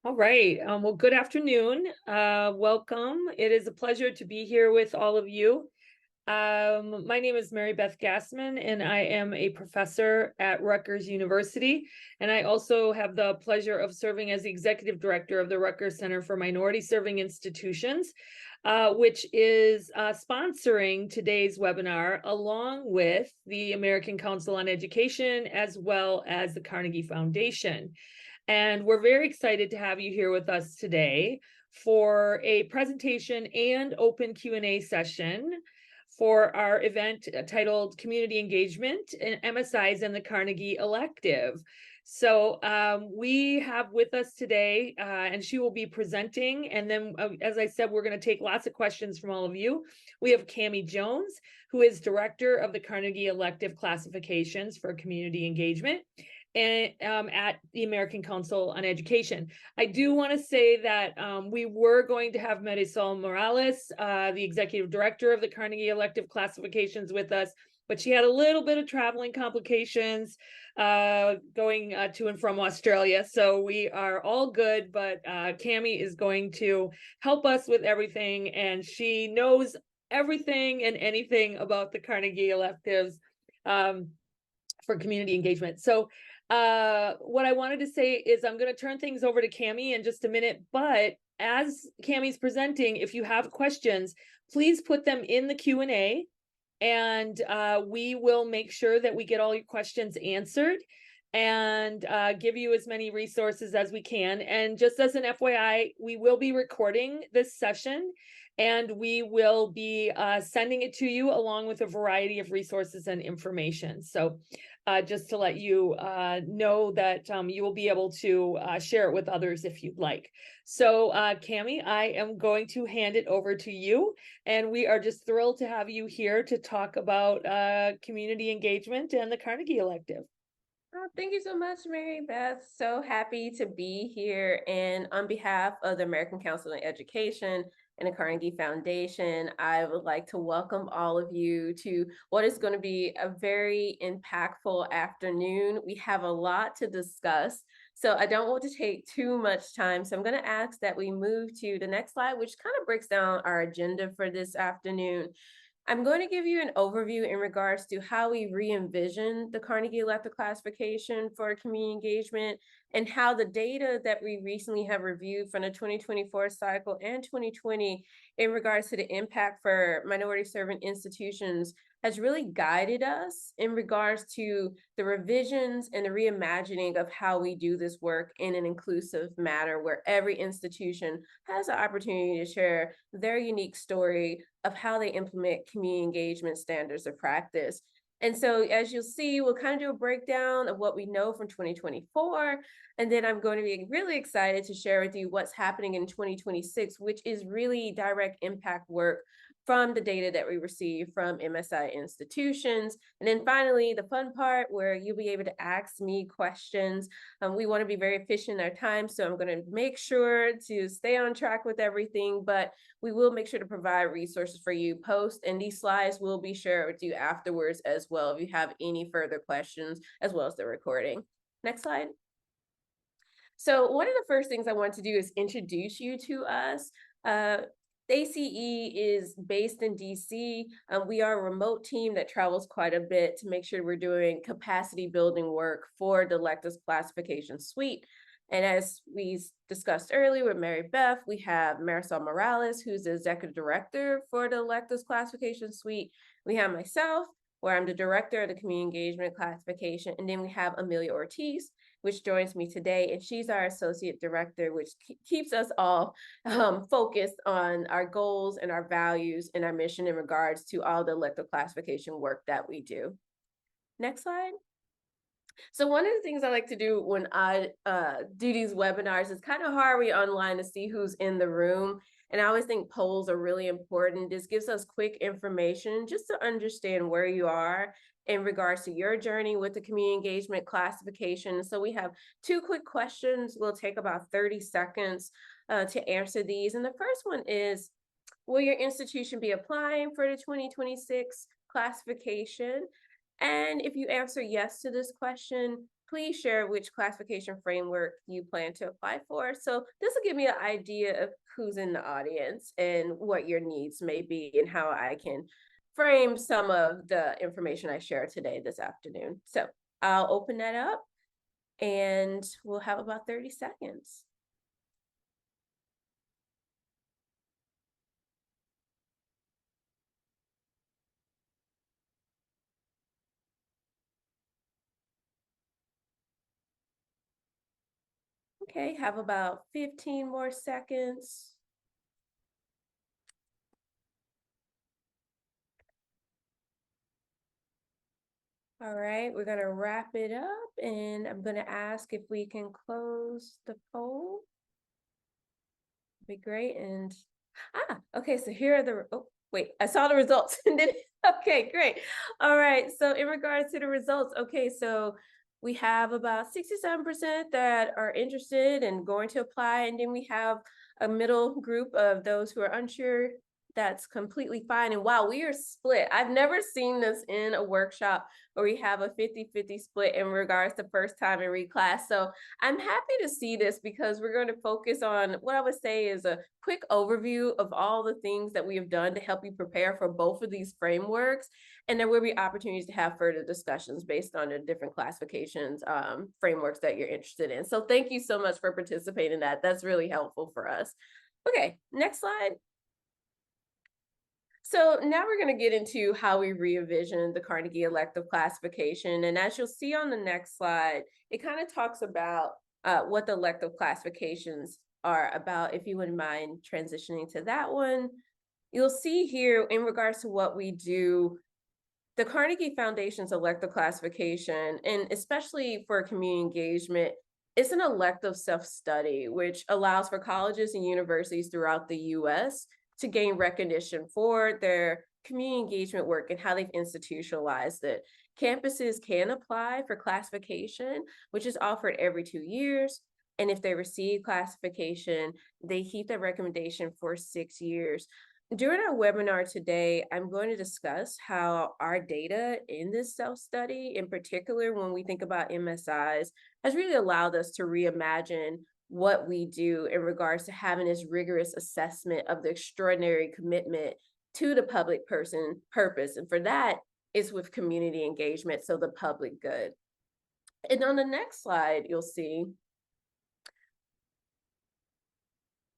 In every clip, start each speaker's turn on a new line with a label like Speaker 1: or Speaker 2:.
Speaker 1: All right. Well, good afternoon. Welcome. It is a pleasure to be here with all of you. My name is Mary Beth Gassman, and I am a professor at Rutgers University. And I also have the pleasure of serving as the executive director of the Rutgers Center for Minority Serving Institutions, which is sponsoring today's webinar along with the American Council on Education, as well as the Carnegie Foundation. And we're very excited to have you here with us today for a presentation and open Q&A session for our event titled Community Engagement in MSIs and the Carnegie Elective. So we have with us today, and she will be presenting. And then, as I said, we're going to take lots of questions from all of you. We have Cammie Jones, who is director of the Carnegie Elective Classifications for Community Engagement and at the American Council on Education. I do want to say that we were going to have Marisol Morales, the executive director of the Carnegie Elective Classifications, with us, but she had a little bit of traveling complications going to and from Australia. So we are all good, but Cammie is going to help us with everything, and she knows everything and anything about the Carnegie electives for community engagement. So what I wanted to say is I'm going to turn things over to Cammie in just a minute, but as Cammie's presenting, if you have questions, please put them in the Q&A, and we will make sure that we get all your questions answered and give you as many resources as we can. And just as an FYI, we will be recording this session, and we will be sending it to you along with a variety of resources and information. So just to let you know that you will be able to share it with others if you'd like. So Cammie, I am going to hand it over to you, and we are just thrilled to have you here to talk about community engagement and the Carnegie Elective.
Speaker 2: Oh, thank you so much, Mary Beth. So happy to be here. And on behalf of the American Council on Education and the Carnegie Foundation, I would like to welcome all of you to what is going to be a very impactful afternoon. We have a lot to discuss, so I don't want to take too much time. So I'm going to ask that we move to the next slide, which kind of breaks down our agenda for this afternoon. I'm going to give you an overview in regards to how we re-envision the Carnegie Elective Classification for community engagement and how the data that we recently have reviewed from the 2024 cycle and 2020 in regards to the impact for minority serving institutions has really guided us in regards to the revisions and the reimagining of how we do this work in an inclusive manner where every institution has the opportunity to share their unique story of how they implement community engagement standards of practice. And so as you'll see, we'll kind of do a breakdown of what we know from 2024. And then I'm going to be really excited to share with you what's happening in 2026, which is really direct impact work from the data that we receive from MSI institutions. And then finally, the fun part where you'll be able to ask me questions. We want to be very efficient in our time, so I'm going to make sure to stay on track with everything, but we will make sure to provide resources for you post, and these slides will be shared with you afterwards as well if you have any further questions, as well as the recording. Next slide. So one of the first things I want to do is introduce you to us. ACE is based in DC. We are a remote team that travels quite a bit to make sure we're doing capacity building work for the Elective Classification Suite. And as we discussed earlier with Mary Beth, we have Marisol Morales, who's the executive director for the Electives Classification Suite. We have myself, where I'm the director of the Community Engagement Classification. And then we have Amelia Ortiz, which joins me today, and she's our associate director, which keeps us all focused on our goals and our values and our mission in regards to all the elective classification work that we do. Next slide. So one of the things I like to do when I do these webinars, it's kind of hard we online to see who's in the room. And I always think polls are really important. This gives us quick information just to understand where you are in regards to your journey with the community engagement classification. So we have two quick questions. We'll take about 30 seconds to answer these. And the first one is, will your institution be applying for the 2026 classification? And if you answer yes to this question, please share which classification framework you plan to apply for. So this will give me an idea of who's in the audience and what your needs may be and how I can frame some of the information I share today this afternoon. So I'll open that up and we'll have about 30 seconds. Okay, have about 15 more seconds. All right, we're gonna wrap it up and I'm gonna ask if we can close the poll. Be great. And okay, so here are the, oh wait, I saw the results and then okay, great. All right, so in regards to the results, okay, so we have about 67% that are interested and going to apply, and then we have a middle group of those who are unsure. That's completely fine. And wow, we are split. I've never seen this in a workshop where we have a 50-50 split in regards to first time in reclass. So I'm happy to see this because we're going to focus on what I would say is a quick overview of all the things that we have done to help you prepare for both of these frameworks. And there will be opportunities to have further discussions based on the different classifications frameworks that you're interested in. So thank you so much for participating in that. That's really helpful for us. Okay, next slide. So now we're going to get into how we re-envision the Carnegie Elective Classification. And as you'll see on the next slide, it kind of talks about what the elective classifications are about. If you wouldn't mind transitioning to that one, you'll see here in regards to what we do, the Carnegie Foundation's elective classification, and especially for community engagement, it's an elective self-study, which allows for colleges and universities throughout the US to gain recognition for their community engagement work and how they've institutionalized it. Campuses can apply for classification, which is offered every 2 years. And if they receive classification, they keep that recommendation for 6 years. During our webinar today, I'm going to discuss how our data in this self-study, in particular when we think about MSIs, has really allowed us to reimagine what we do in regards to having this rigorous assessment of the extraordinary commitment to the public purpose. And for that, it's with community engagement, so the public good. And on the next slide, you'll see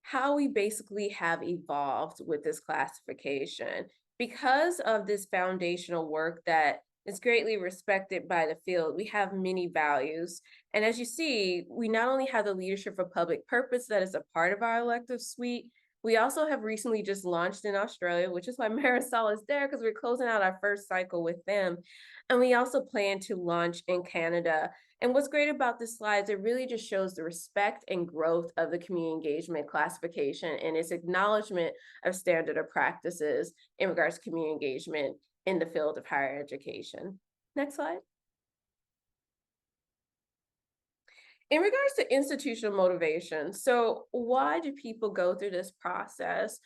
Speaker 2: how we basically have evolved with this classification. Because of this foundational work that is greatly respected by the field, we have many values. And as you see, we not only have the leadership for public purpose that is a part of our elective suite, we also have recently just launched in Australia, which is why Marisol is there, because we're closing out our first cycle with them. And we also plan to launch in Canada. And what's great about this slide is it really just shows the respect and growth of the community engagement classification and its acknowledgement of standard of practices in regards to community engagement in the field of higher education. Next slide. In regards to institutional motivation, so why do people go through this process?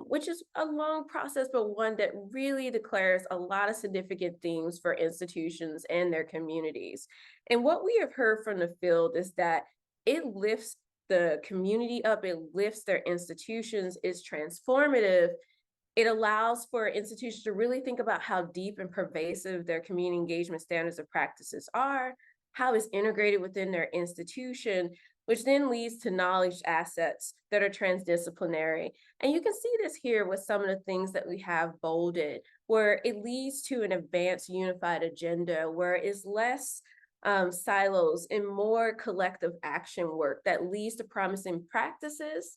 Speaker 2: Which is a long process, but one that really declares a lot of significant themes for institutions and their communities. And what we have heard from the field is that it lifts the community up, it lifts their institutions, it's transformative. It allows for institutions to really think about how deep and pervasive their community engagement standards of practices are, how it's integrated within their institution, which then leads to knowledge assets that are transdisciplinary. And you can see this here with some of the things that we have bolded, where it leads to an advanced unified agenda, where it's less silos and more collective action work that leads to promising practices,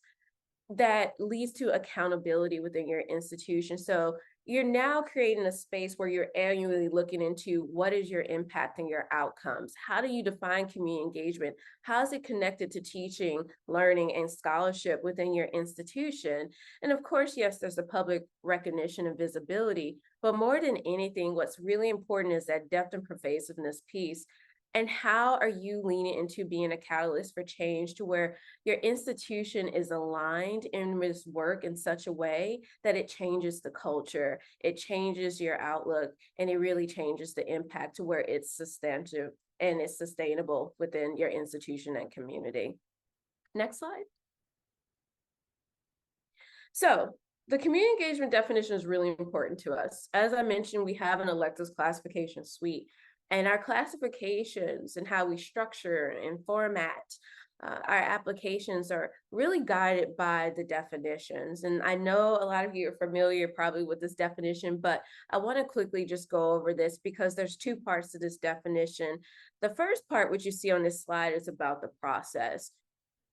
Speaker 2: that leads to accountability within your institution. So you're now creating a space where you're annually looking into what is your impact and your outcomes. How do you define community engagement? How is it connected to teaching, learning, and scholarship within your institution? And of course, yes, there's the public recognition and visibility, but more than anything, what's really important is that depth and pervasiveness piece. And how are you leaning into being a catalyst for change to where your institution is aligned in this work in such a way that it changes the culture, it changes your outlook, and it really changes the impact to where it's substantive and is sustainable within your institution and community. Next slide. So the community engagement definition is really important to us. As I mentioned, we have an electives classification suite, and our classifications and how we structure and format our applications are really guided by the definitions. And I know a lot of you are familiar probably with this definition, but I want to quickly just go over this because there's two parts to this definition. The first part, which you see on this slide, is about the process.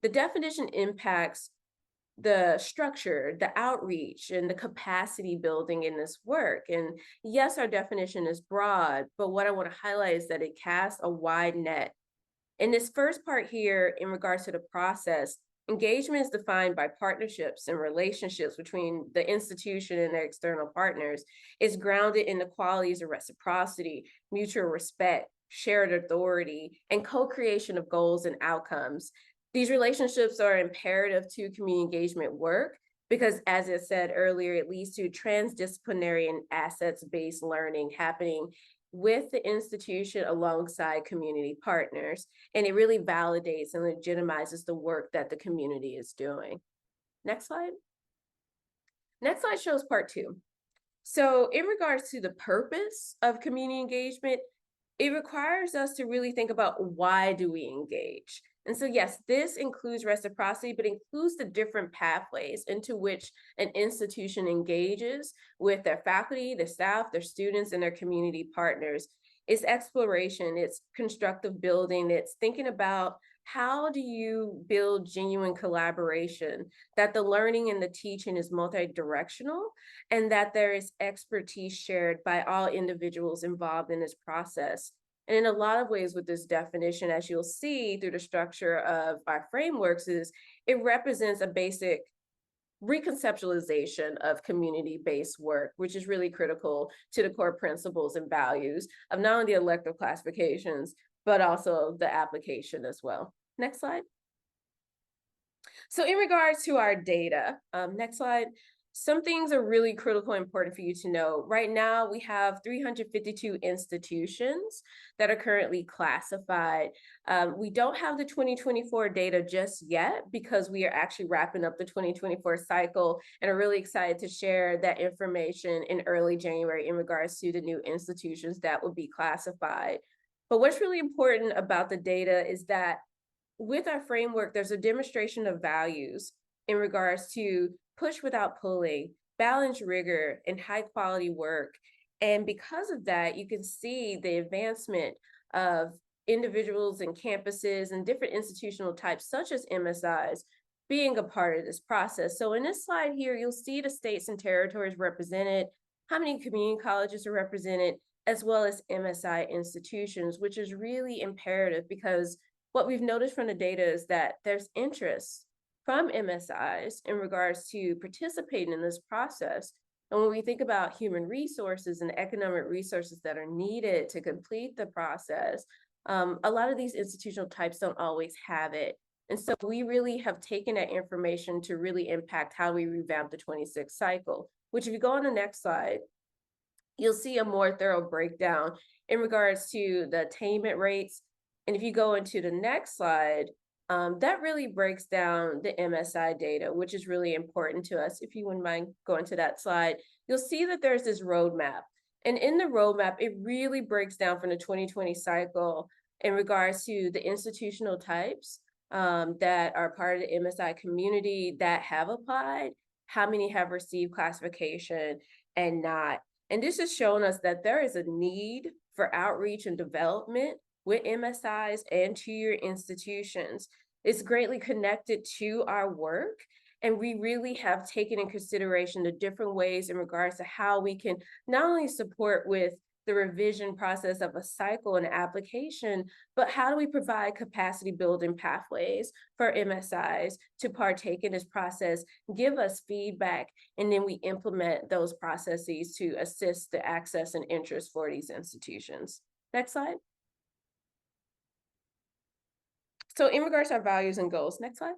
Speaker 2: The definition impacts the structure, the outreach, and the capacity building in this work. And yes, our definition is broad, but what I want to highlight is that it casts a wide net. In this first part here, in regards to the process, engagement is defined by partnerships and relationships between the institution and their external partners. It's grounded in the qualities of reciprocity, mutual respect, shared authority, and co-creation of goals and outcomes. These relationships are imperative to community engagement work because, as I said earlier, it leads to transdisciplinary and assets-based learning happening with the institution alongside community partners. And it really validates and legitimizes the work that the community is doing. Next slide. Next slide shows part two. So in regards to the purpose of community engagement, it requires us to really think about why do we engage? And so, yes, this includes reciprocity, but includes the different pathways into which an institution engages with their faculty, their staff, their students, and their community partners. It's exploration, it's constructive building, it's thinking about how do you build genuine collaboration, that the learning and the teaching is multi-directional, and that there is expertise shared by all individuals involved in this process. And in a lot of ways with this definition, as you'll see through the structure of our frameworks, is it represents a basic reconceptualization of community-based work, which is really critical to the core principles and values of not only the elective classifications, but also the application as well. Next slide. So in regards to our data, next slide. Some things are really critical and important for you to know. Right now, we have 352 institutions that are currently classified. We don't have the 2024 data just yet because we are actually wrapping up the 2024 cycle and are really excited to share that information in early January in regards to the new institutions that will be classified. But what's really important about the data is that with our framework, there's a demonstration of values in regards to push without pulling, balance rigor, and high quality work. And because of that, you can see the advancement of individuals and campuses and different institutional types, such as MSIs, being a part of this process. So in this slide here, you'll see the states and territories represented, how many community colleges are represented, as well as MSI institutions, which is really imperative because what we've noticed from the data is that there's interest from MSIs in regards to participating in this process. And when we think about human resources and economic resources that are needed to complete the process, a lot of these institutional types don't always have it. And so we really have taken that information to really impact how we revamp the 26 cycle, which if you go on the next slide, you'll see a more thorough breakdown in regards to the attainment rates. And if you go into the next slide, that really breaks down the MSI data, which is really important to us. If you wouldn't mind going to that slide, you'll see that there's this roadmap. And in the roadmap, it really breaks down from the 2020 cycle in regards to the institutional types that are part of the MSI community that have applied, how many have received classification and not. And this has shown us that there is a need for outreach and development with MSIs and to your institutions. It's greatly connected to our work, and we really have taken in consideration the different ways in regards to how we can not only support with the revision process of a cycle and application, but how do we provide capacity building pathways for MSIs to partake in this process, give us feedback, and then we implement those processes to assist the access and interest for these institutions. Next slide. So in regards to our values and goals, next slide.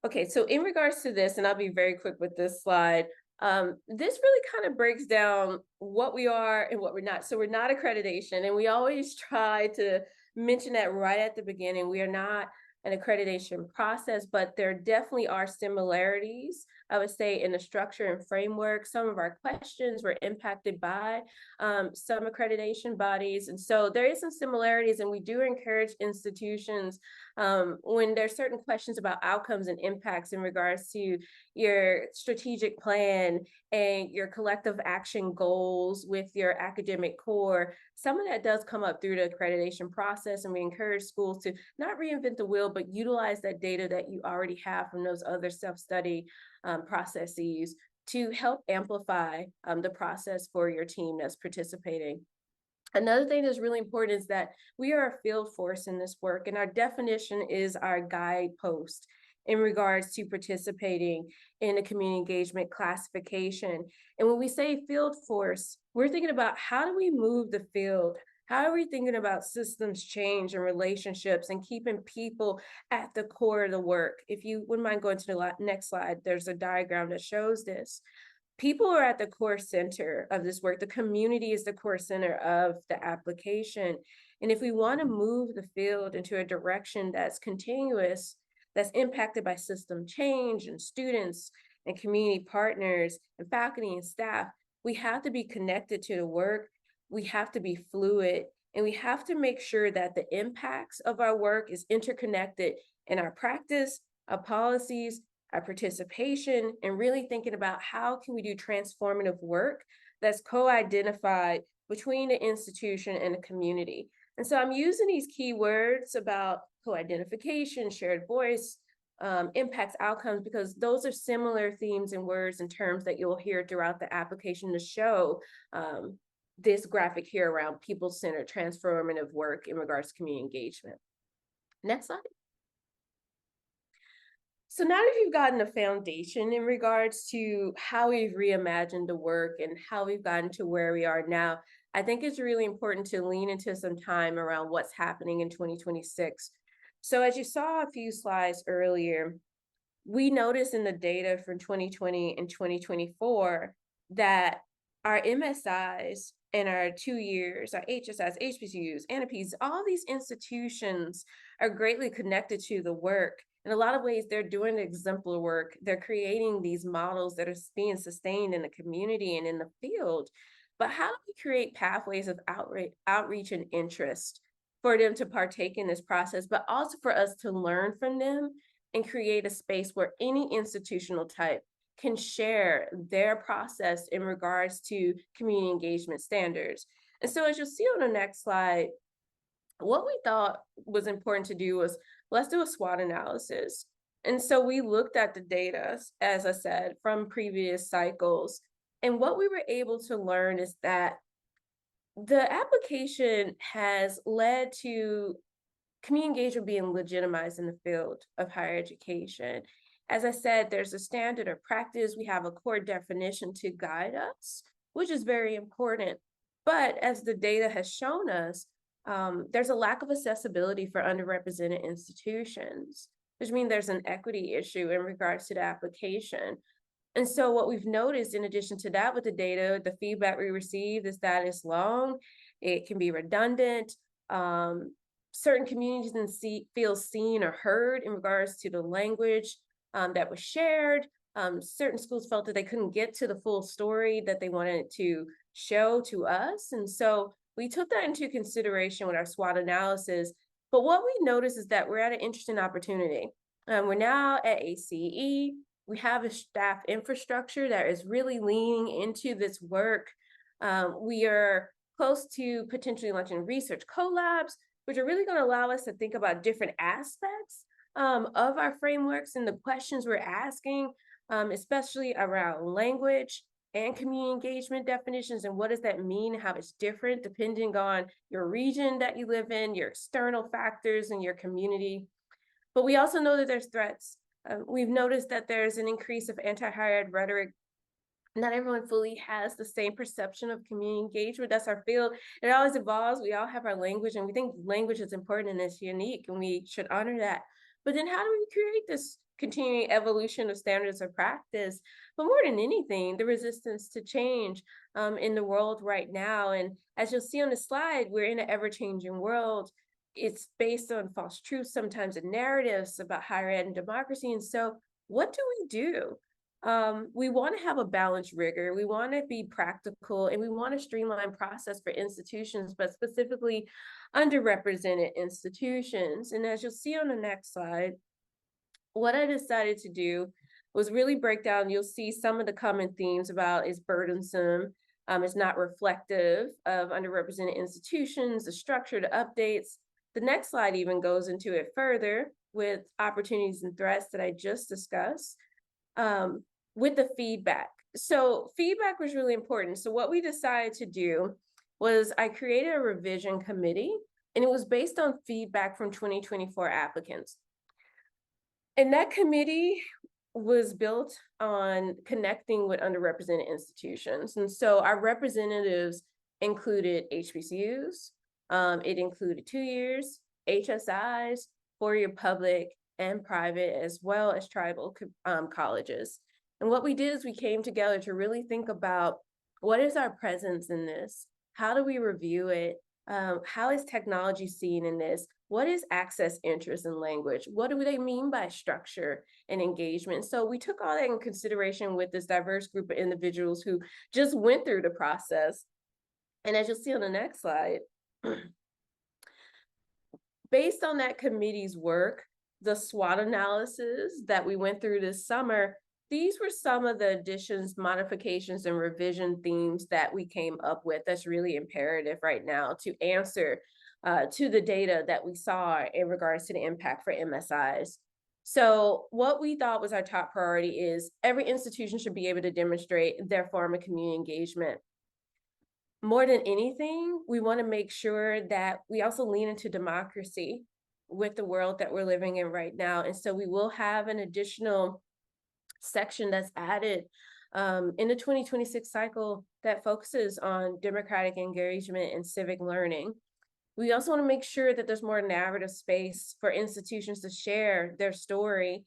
Speaker 2: Okay, so in regards to this, and I'll be very quick with this slide, This really kind of breaks down what we are and what we're not. So we're not accreditation, and we always try to mention that right at the beginning. We are not an accreditation process, but there definitely are similarities, I would say, in the structure and framework. Some of our questions were impacted by some accreditation bodies. And so there is some similarities, and we do encourage institutions when there's certain questions about outcomes and impacts in regards to your strategic plan and your collective action goals with your academic core. Some of that does come up through the accreditation process, and we encourage schools to not reinvent the wheel, but utilize that data that you already have from those other self-study processes to help amplify the process for your team that's participating. Another thing that's really important is that we are a field force in this work, and our definition is our guidepost in regards to participating in a community engagement classification. And when we say field force, we're thinking about how do we move the field? How are we thinking about systems change and relationships and keeping people at the core of the work? If you wouldn't mind going to the next slide, there's a diagram that shows this. People are at the core center of this work. The community is the core center of the application. And if we want to move the field into a direction that's continuous, that's impacted by system change and students and community partners and faculty and staff, we have to be connected to the work. We have to be fluid, and we have to make sure that the impacts of our work is interconnected in our practice, our policies, our participation, and really thinking about how can we do transformative work that's co-identified between the institution and the community. And so I'm using these key words about co-identification, shared voice, impacts, outcomes, because those are similar themes and words and terms that you'll hear throughout the application to show this graphic here around people-centered transformative work in regards to community engagement. Next slide. So now that you've gotten a foundation in regards to how we've reimagined the work and how we've gotten to where we are now, I think it's really important to lean into some time around what's happening in 2026. So as you saw a few slides earlier, we noticed in the data from 2020 and 2024 that our MSIs and our 2 years, our HSIs, HBCUs, NAPs, all these institutions are greatly connected to the work. In a lot of ways, they're doing exemplar work. They're creating these models that are being sustained in the community and in the field. But how do we create pathways of outreach and interest for them to partake in this process, but also for us to learn from them and create a space where any institutional type can share their process in regards to community engagement standards? And so as you'll see on the next slide, what we thought was important to do was, let's do a SWOT analysis. And so we looked at the data, as I said, from previous cycles. And what we were able to learn is that the application has led to community engagement being legitimized in the field of higher education. As I said, there's a standard of practice. We have a core definition to guide us, which is very important. But as the data has shown us, there's a lack of accessibility for underrepresented institutions, which means there's an equity issue in regards to the application. And so what we've noticed in addition to that with the data, the feedback we received is that it's long, it can be redundant. Certain communities didn't feel seen or heard in regards to the language that was shared. Certain schools felt that they couldn't get to the full story that they wanted to show to us. And so we took that into consideration with our SWOT analysis. But what we noticed is that we're at an interesting opportunity. We're now at ACE. We have a staff infrastructure that is really leaning into this work. We are close to potentially launching research collabs, which are really going to allow us to think about different aspects of our frameworks and the questions we're asking, especially around language and community engagement definitions, and what does that mean, how it's different depending on your region that you live in, your external factors in your community. But we also know that there's threats. We've noticed that there's an increase of anti-higher ed rhetoric. Not everyone fully has the same perception of community engagement. That's our field. It always evolves. We all have our language, and we think language is important and it's unique, and we should honor that. But then how do we create this continuing evolution of standards of practice, but more than anything, the resistance to change in the world right now. And as you'll see on the slide, we're in an ever-changing world. It's based on false truths, sometimes, and narratives about higher ed and democracy. And so what do we do? We want to have a balanced rigor. We want to be practical, and we want to streamline process for institutions, but specifically underrepresented institutions. And as you'll see on the next slide, what I decided to do was really break down, you'll see some of the common themes about it's burdensome, it's not reflective of underrepresented institutions, the structure, the updates. The next slide even goes into it further with opportunities and threats that I just discussed. With the feedback. So feedback was really important. So what we decided to do was I created a revision committee, and it was based on feedback from 2024 applicants. And that committee was built on connecting with underrepresented institutions. And so our representatives included HBCUs, it included 2 years, HSIs, 4-year public and private, as well as tribal colleges. And what we did is we came together to really think about what is our presence in this? How do we review it? How is technology seen in this? What is access, interest, and language? What do they mean by structure and engagement? So we took all that in consideration with this diverse group of individuals who just went through the process. And as you'll see on the next slide, based on that committee's work, the SWOT analysis that we went through this summer, these were some of the additions, modifications, and revision themes that we came up with that's really imperative right now to answer to the data that we saw in regards to the impact for MSIs. So what we thought was our top priority is every institution should be able to demonstrate their form of community engagement. More than anything, we want to make sure that we also lean into democracy with the world that we're living in right now. And so we will have an additional section that's added in the 2026 cycle that focuses on democratic engagement and civic learning. We also want to make sure that there's more narrative space for institutions to share their story.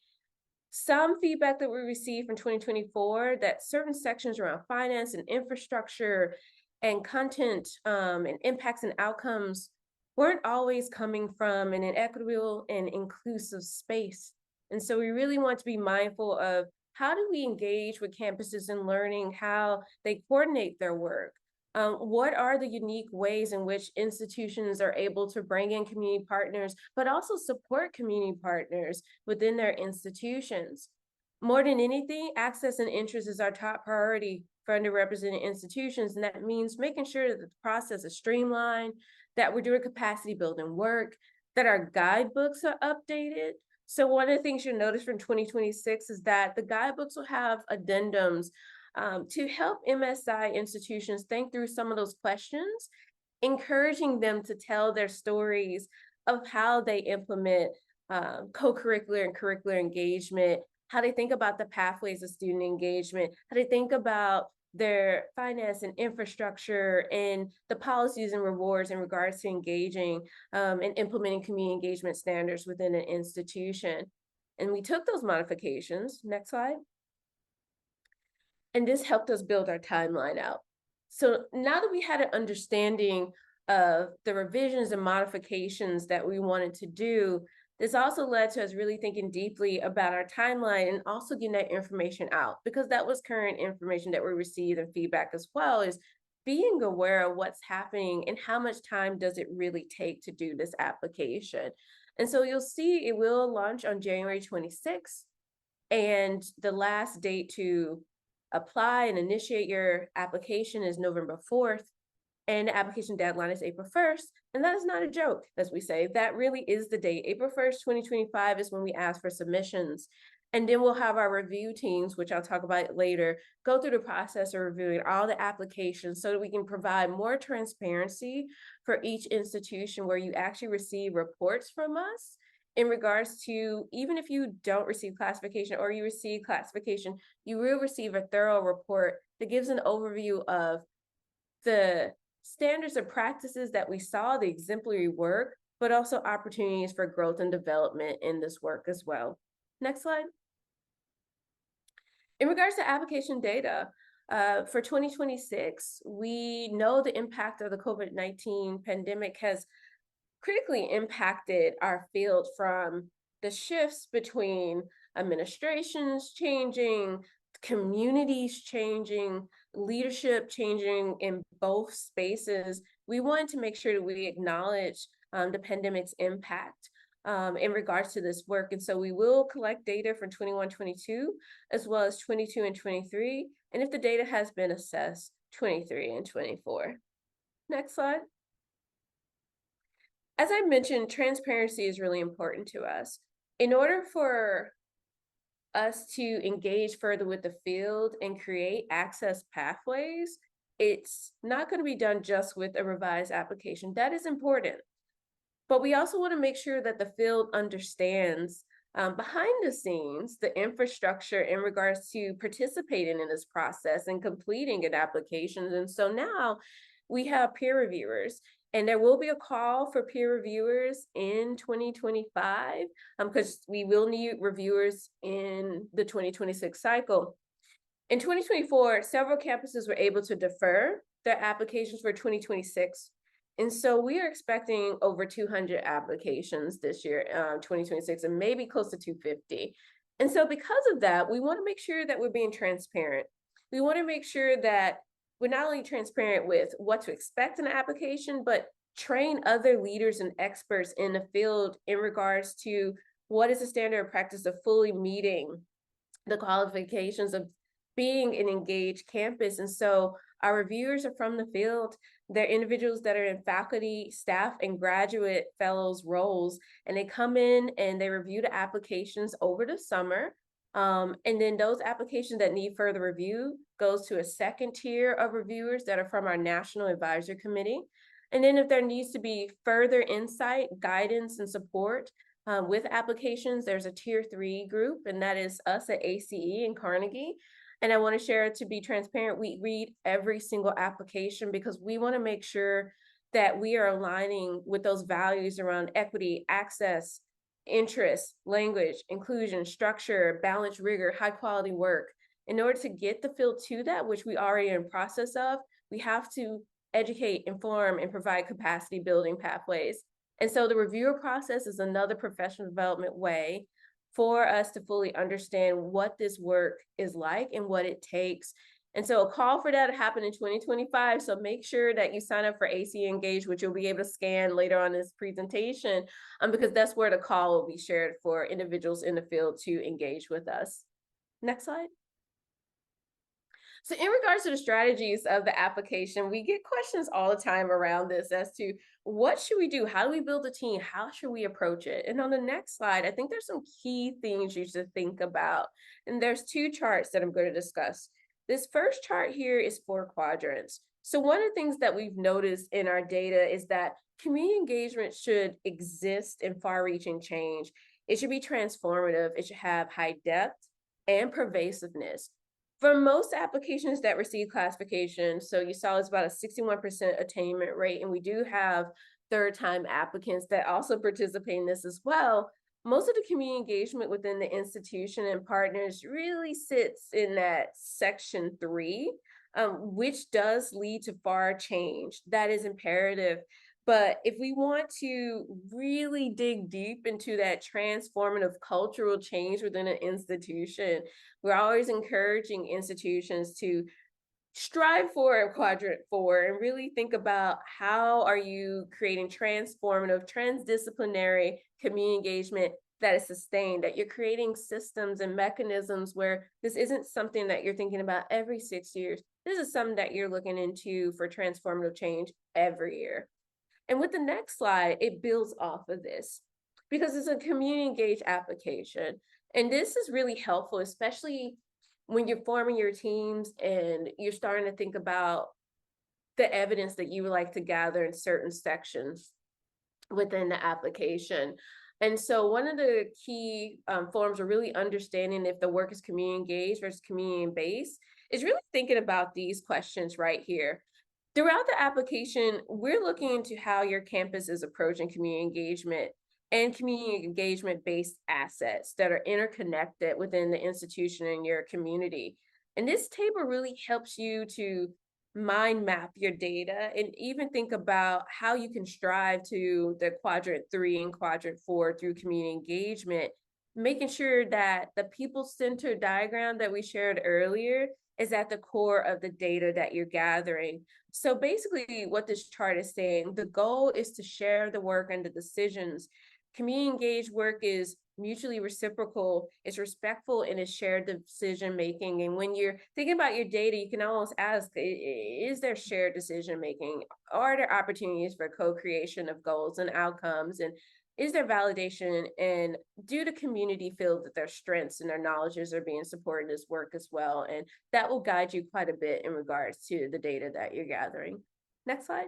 Speaker 2: Some feedback that we received from 2024 that certain sections around finance and infrastructure and content and impacts and outcomes weren't always coming from an equitable and inclusive space. And so we really want to be mindful of how do we engage with campuses in learning how they coordinate their work? What are the unique ways in which institutions are able to bring in community partners, but also support community partners within their institutions? More than anything, access and interest is our top priority for underrepresented institutions. And that means making sure that the process is streamlined, that we're doing capacity building work, that our guidebooks are updated. So one of the things you'll notice from 2026 is that the guidebooks will have addendums to help MSI institutions think through some of those questions, encouraging them to tell their stories of how they implement co-curricular and curricular engagement, how they think about the pathways of student engagement, how they think about their finance and infrastructure and the policies and rewards in regards to engaging and implementing community engagement standards within an institution. And we took those modifications, next slide, and this helped us build our timeline out. So now that we had an understanding of the revisions and modifications that we wanted to do, this also led to us really thinking deeply about our timeline and also getting that information out, because that was current information that we received and feedback as well, is being aware of what's happening and how much time does it really take to do this application. And so you'll see it will launch on January 26th, and the last date to apply and initiate your application is November 4th. And the application deadline is April 1st. And that is not a joke, as we say. That really is the date. April 1st, 2025 is when we ask for submissions. And then we'll have our review teams, which I'll talk about later, go through the process of reviewing all the applications so that we can provide more transparency for each institution where you actually receive reports from us in regards to, even if you don't receive classification or you receive classification, you will receive a thorough report that gives an overview of the standards and practices that we saw, the exemplary work, but also opportunities for growth and development in this work as well. Next slide. In regards to application data, for 2026, we know the impact of the COVID-19 pandemic has critically impacted our field from the shifts between administrations changing, communities changing, leadership changing in both spaces. We wanted to make sure that we acknowledge the pandemic's impact in regards to this work. And so we will collect data from 21, 22, as well as 22 and 23. And if the data has been assessed, 23 and 24. Next slide. As I mentioned, transparency is really important to us. In order for us to engage further with the field and create access pathways, it's not going to be done just with a revised application. That is important. But we also want to make sure that the field understands behind the scenes the infrastructure in regards to participating in this process and completing an application. And so now we have peer reviewers. And there will be a call for peer reviewers in 2025 because we will need reviewers in the 2026 cycle. In 2024, several campuses were able to defer their applications for 2026. And so we are expecting over 200 applications this year, 2026, and maybe close to 250. And so because of that, we want to make sure that we're being transparent. We want to make sure that we're not only transparent with what to expect in an application, but train other leaders and experts in the field in regards to what is the standard of practice of fully meeting the qualifications of being an engaged campus. And so our reviewers are from the field. They're individuals that are in faculty, staff, and graduate fellows roles, and they come in and they review the applications over the summer. And then those applications that need further review goes to a second tier of reviewers that are from our National Advisory Committee. And then if there needs to be further insight, guidance, and support with applications, there's a tier 3 group, and that is us at ACE and Carnegie. And I want to share, to be transparent, we read every single application because we want to make sure that we are aligning with those values around equity, access, interest, language, inclusion, structure, balance, rigor, high quality work. In order to get the field to that, which we already are in process of, we have to educate, inform, and provide capacity building pathways. And so the reviewer process is another professional development way for us to fully understand what this work is like and what it takes. And so a call for that to happen in 2025. So make sure that you sign up for ACE Engage, which you'll be able to scan later on this presentation, because that's where the call will be shared for individuals in the field to engage with us. Next slide. So in regards to the strategies of the application, we get questions all the time around this as to what should we do? How do we build a team? How should we approach it? And on the next slide, I think there's some key things you should think about. And there's 2 charts that I'm going to discuss. This first chart here is 4 quadrants. So one of the things that we've noticed in our data is that community engagement should exist in far-reaching change. It should be transformative. It should have high depth and pervasiveness. For most applications that receive classification, so you saw it's about a 61% attainment rate, and we do have third-time applicants that also participate in this as well. Most of the community engagement within the institution and partners really sits in that section 3, which does lead to far change. That is imperative. But if we want to really dig deep into that transformative cultural change within an institution, we're always encouraging institutions to strive for a quadrant 4 and really think about how are you creating transformative, transdisciplinary community engagement that is sustained, that you're creating systems and mechanisms where this isn't something that you're thinking about every 6 years. This is something that you're looking into for transformative change every year. And with the next slide, it builds off of this because it's a community engaged application. And this is really helpful, especially when you're forming your teams and you're starting to think about the evidence that you would like to gather in certain sections within the application. And so one of the key forms of really understanding if the work is community engaged versus community based is really thinking about these questions right here. Throughout the application, we're looking into how your campus is approaching community engagement. and community engagement-based assets that are interconnected within the institution and your community. And this table really helps you to mind map your data and even think about how you can strive to the quadrant 3 and quadrant 4 through community engagement, making sure that the people-centered diagram that we shared earlier is at the core of the data that you're gathering. So basically what this chart is saying, the goal is to share the work and the decisions. Community engaged work is mutually reciprocal, it's respectful, and it's shared decision making. And when you're thinking about your data, you can almost ask, is there shared decision making? Are there opportunities for co-creation of goals and outcomes? And is there validation? And do the community feel that their strengths and their knowledges are being supported in this work as well? And that will guide you quite a bit in regards to the data that you're gathering. Next slide.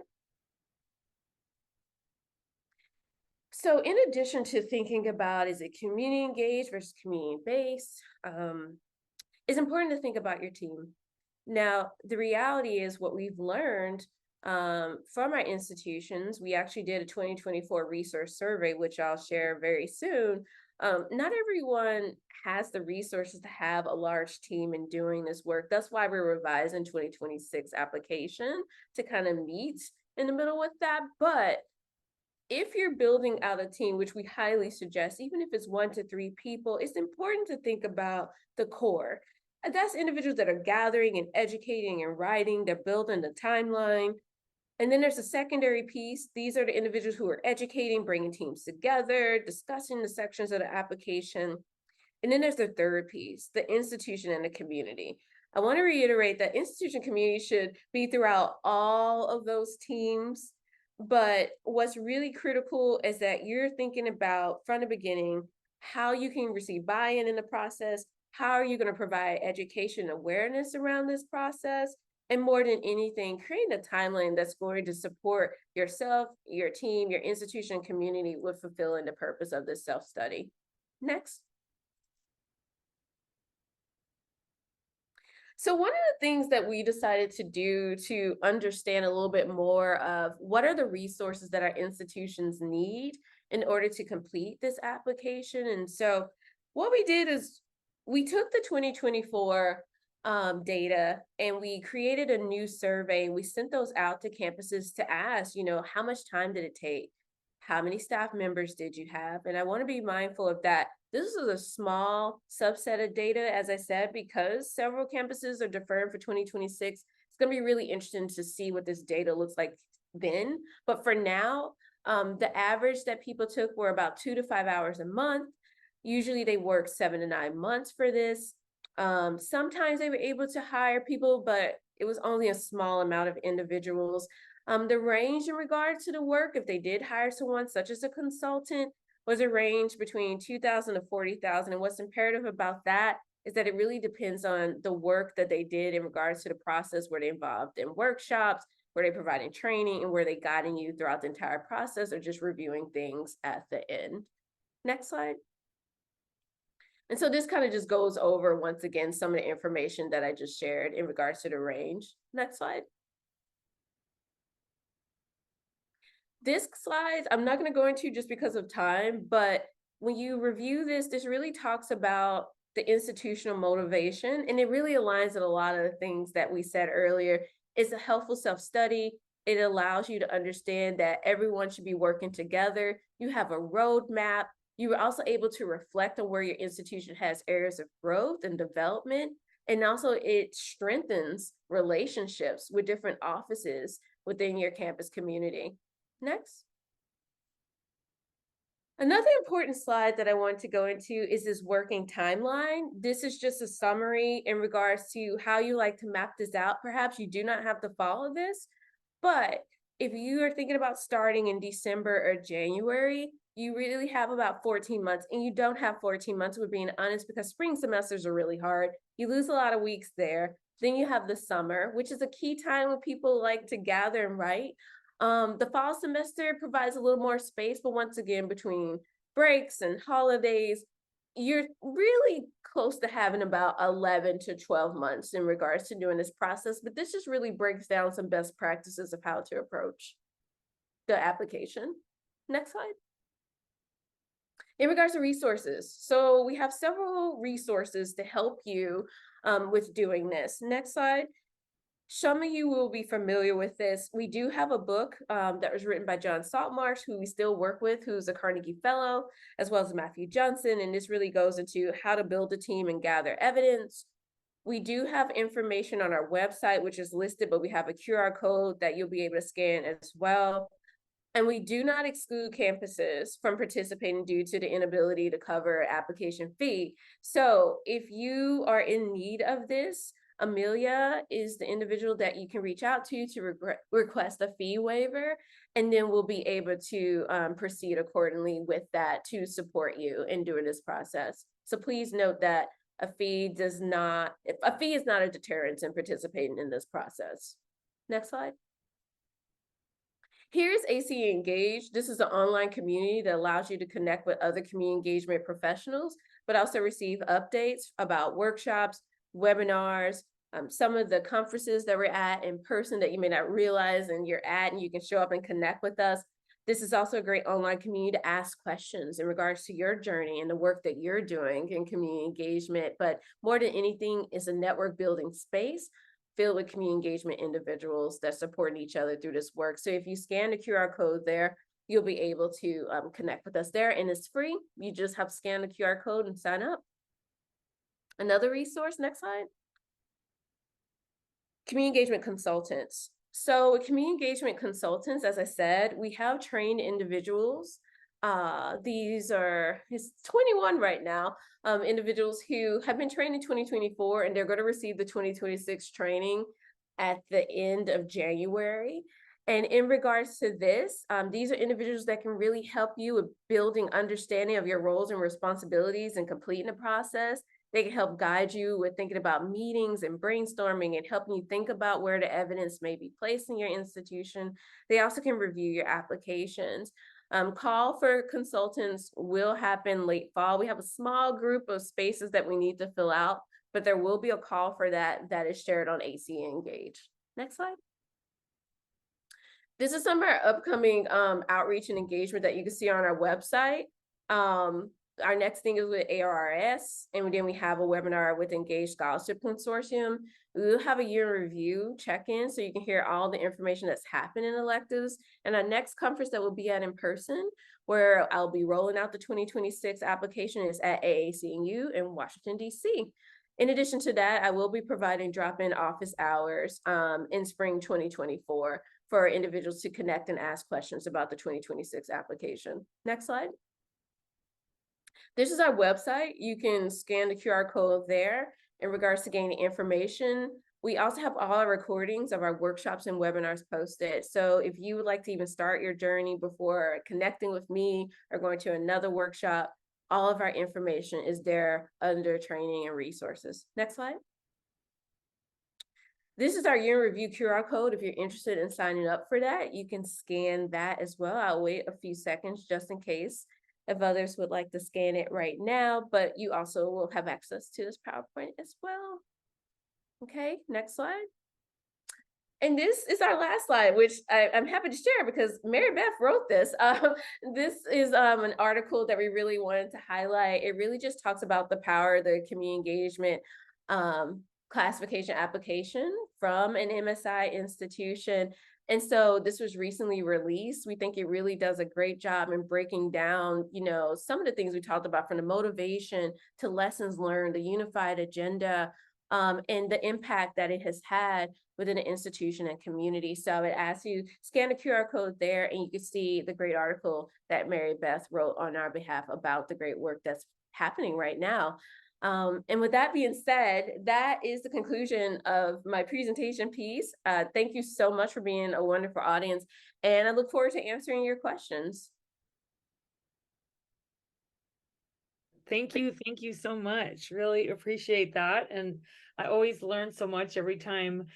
Speaker 2: So in addition to thinking about, is it community engaged versus community based, it's important to think about your team. Now, the reality is what we've learned from our institutions, we actually did a 2024 resource survey, which I'll share very soon. Not everyone has the resources to have a large team in doing this work. That's why we're revising 2026 application to kind of meet in the middle with that. But if you're building out a team, which we highly suggest, even if it's 1 to 3 people, it's important to think about the core. And that's individuals that are gathering and educating and writing, they're building the timeline. And then there's a secondary piece. These are the individuals who are educating, bringing teams together, discussing the sections of the application. And then there's the third piece, the institution and the community. I want to reiterate that institution community should be throughout all of those teams. But what's really critical is that you're thinking about from the beginning how you can receive buy-in in the process, how are you going to provide education awareness around this process, and more than anything, creating a timeline that's going to support yourself, your team, your institution, community with fulfilling the purpose of this self-study. Next. So one of the things that we decided to do to understand a little bit more of what are the resources that our institutions need in order to complete this application. And so what we did is we took the 2024 data and we created a new survey. We sent those out to campuses to ask, how much time did it take? How many staff members did you have? And I want to be mindful of that. This is a small subset of data, as I said, because several campuses are deferred for 2026. It's going to be really interesting to see what this data looks like then. But for now, the average that people took were about 2 to 5 hours a month. Usually they work 7 to 9 months for this. Sometimes they were able to hire people, but it was only a small amount of individuals. The range in regards to the work, if they did hire someone such as a consultant, was a range between 2,000 to 40,000. And what's imperative about that is that it really depends on the work that they did in regards to the process. Were they involved in workshops? Were they providing training? And were they guiding you throughout the entire process or just reviewing things at the end? Next slide. And so this kind of just goes over, once again, some of the information that I just shared in regards to the range. Next slide. This slide, I'm not going to go into just because of time, but when you review this, this really talks about the institutional motivation, and it really aligns with a lot of the things that we said earlier. It's a helpful self-study. It allows you to understand that everyone should be working together. You have a roadmap. You are also able to reflect on where your institution has areas of growth and development. And also it strengthens relationships with different offices within your campus community. Next. Another important slide that I want to go into is this working timeline. This is just a summary in regards to how you like to map this out. Perhaps you do not have to follow this, but if you are thinking about starting in December or January, you really have about 14 months, and you don't have 14 months, we're being honest, because spring semesters are really hard. You lose a lot of weeks there. Then you have the summer, which is a key time when people like to gather and write. The fall semester provides a little more space, but once again, between breaks and holidays, you're really close to having about 11 to 12 months in regards to doing this process. But this just really breaks down some best practices of how to approach the application. Next slide. In regards to resources, so we have several resources to help you with doing this. Next slide. Some of you will be familiar with this. We do have a book that was written by John Saltmarsh, who we still work with, who's a Carnegie Fellow, as well as Matthew Johnson. And this really goes into how to build a team and gather evidence. We do have information on our website, which is listed, but we have a QR code that you'll be able to scan as well. And we do not exclude campuses from participating due to the inability to cover application fee. So if you are in need of this, Amelia is the individual that you can reach out to request a fee waiver, and then we'll be able to proceed accordingly with that to support you in doing this process. So please note that a fee is not a deterrent in participating in this process. Next slide. Here's AC Engage. This is an online community that allows you to connect with other community engagement professionals, but also receive updates about workshops, webinars, some of the conferences that we're at in person that you may not realize and you're at, and you can show up and connect with us. This is also a great online community to ask questions in regards to your journey and the work that you're doing in community engagement. But more than anything, it's a network building space filled with community engagement individuals that support each other through this work. So if you scan the QR code there, you'll be able to connect with us there, and it's free. You just have to scan the QR code and sign up. Another resource, next slide. Community engagement consultants. So community engagement consultants, as I said, we have trained individuals. It's 21 right now, individuals who have been trained in 2024, and they're going to receive the 2026 training at the end of January. And in regards to this, these are individuals that can really help you with building understanding of your roles and responsibilities and completing the process. They can help guide you with thinking about meetings and brainstorming and helping you think about where the evidence may be placed in your institution. They also can review your applications. Call for consultants will happen late fall. We have a small group of spaces that we need to fill out, but there will be a call for that is shared on AC Engage. Next slide. This is some of our upcoming outreach and engagement that you can see on our website. Our next thing is with ARRS, and then we have a webinar with Engage Scholarship Consortium. We'll have a year review check-in so you can hear all the information that's happened in electives. And our next conference that we'll be at in person, where I'll be rolling out the 2026 application, is at AACNU in Washington, D.C. In addition to that, I will be providing drop-in office hours in spring 2024 for individuals to connect and ask questions about the 2026 application. Next slide. This is our website. You can scan the QR code there in regards to gaining information. We also have all our recordings of our workshops and webinars posted. So if you would like to even start your journey before connecting with me or going to another workshop, all of our information is there under training and resources. Next slide. This is our year in review QR code. If you're interested in signing up for that, you can scan that as well. I'll wait a few seconds just in case if others would like to scan it right now, but you also will have access to this PowerPoint as well. Okay, next slide. And this is our last slide, which I'm happy to share because Mary Beth wrote this. This is an article that we really wanted to highlight. It really just talks about the power of the community engagement classification application from an MSI institution. And so this was recently released. We think it really does a great job in breaking down, some of the things we talked about, from the motivation to lessons learned, the unified agenda, and the impact that it has had within an institution and community. So it asks you scan the QR code there, and you can see the great article that Mary Beth wrote on our behalf about the great work that's happening right now. And with that being said, that is the conclusion of my presentation piece. Thank you so much for being a wonderful audience, and I look forward to answering your questions.
Speaker 1: Thank you so much. Really appreciate that. And I always learn so much every time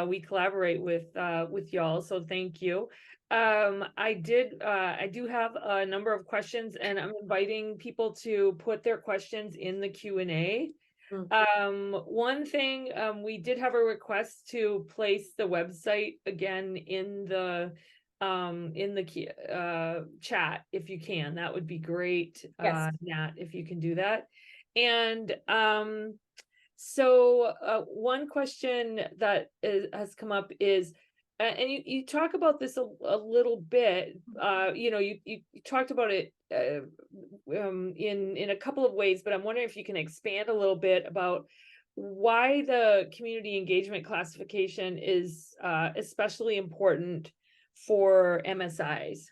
Speaker 1: we collaborate with y'all. So thank you. I do have a number of questions, and I'm inviting people to put their questions in the Q&A. One thing, we did have a request to place the website again in the in the chat if you can. That would be great,
Speaker 2: Yes.
Speaker 1: Nat, if you can do that. And so one question that has come up is, and you talk about this a little bit, you talked about it in a couple of ways, but I'm wondering if you can expand a little bit about why the community engagement classification is especially important for MSIs.